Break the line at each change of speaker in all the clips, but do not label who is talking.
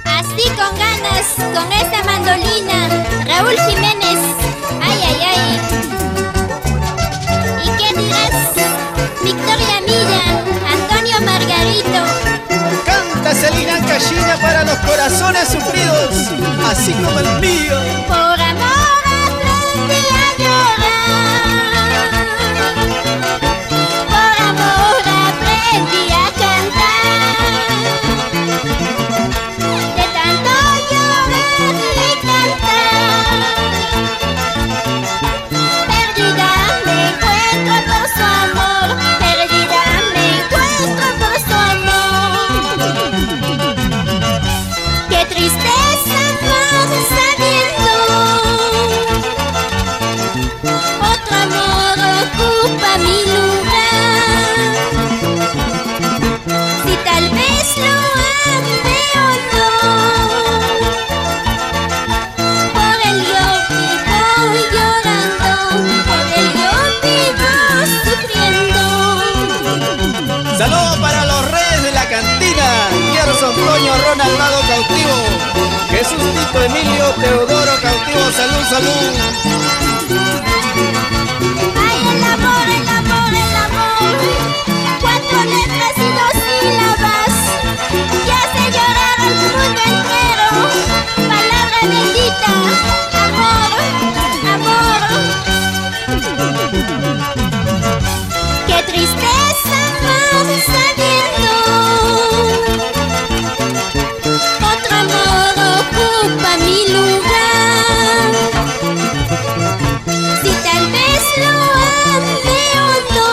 Así con ganas, con esta mandolina, Raúl Jiménez, ay, ay, ay. ¿Y qué dirás? Victoria Milla, Antonio Margarito.
Canta Celina Cachina para los corazones sufridos, así como el mío.
Por amor aprendí a llorar, por amor aprendí a cantar, de tanto llorar y cantar, perdida me encuentro por su amor, perdida me encuentro por su amor. Qué tristeza más sabiendo otro amor ocupa mi lugar. Si tal vez lo ame o no, por él yo vivo llorando, por él yo vivo sufriendo.
Saludos para los reyes de la cantina, Gerson, Toño, Ronald, Lado Cautivo, Jesús, Tito, Emilio, Teodoro Cautivo, salud, salud.
Ay, el amor, el amor, el amor. 4 letras y 2 sílabas que hace llorar al mundo entero. Palabra bendita, amor, amor. Qué tristeza más sabiendo otro amor ocupa mi lugar. Si tal vez lo ame o no,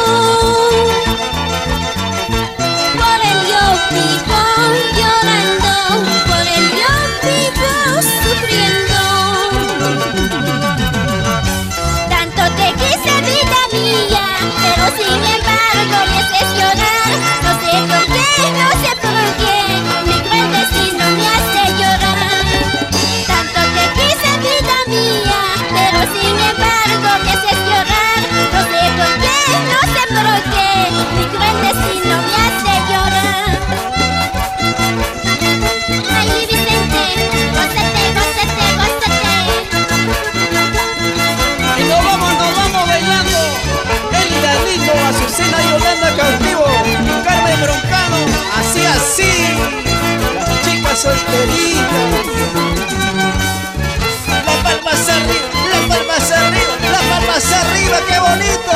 por él yo vivo llorando, por él yo vivo sufriendo. Tanto te quise, vida mía, pero sin embargo me haces llorar. No sé por qué, no sé por qué, mi cruel destino me hace llorar. Tanto te quise, vida mía, pero sin embargo me haces llorar. No sé por qué, no sé por qué, mi cruel destino me hace llorar. Ay, mi Vicente, gózate, gózate, gózate.
Y nos vamos bailando. Elida, Lito, Azucena, Yolanda Cautivo, Carmen Broncano, así, así. Las chicas solteritas. Las palmas arriba, las palmas arriba, las palmas arriba, qué bonito.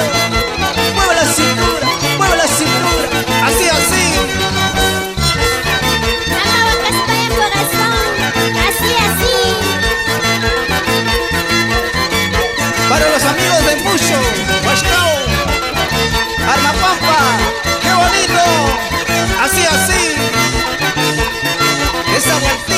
Mueve la cintura, mueve la cintura, así, así.
Ama otra España, corazón, así, así.
Para los amigos de Mucho, Huascao, Armapampa, qué bonito, así, así. Esa vuelta.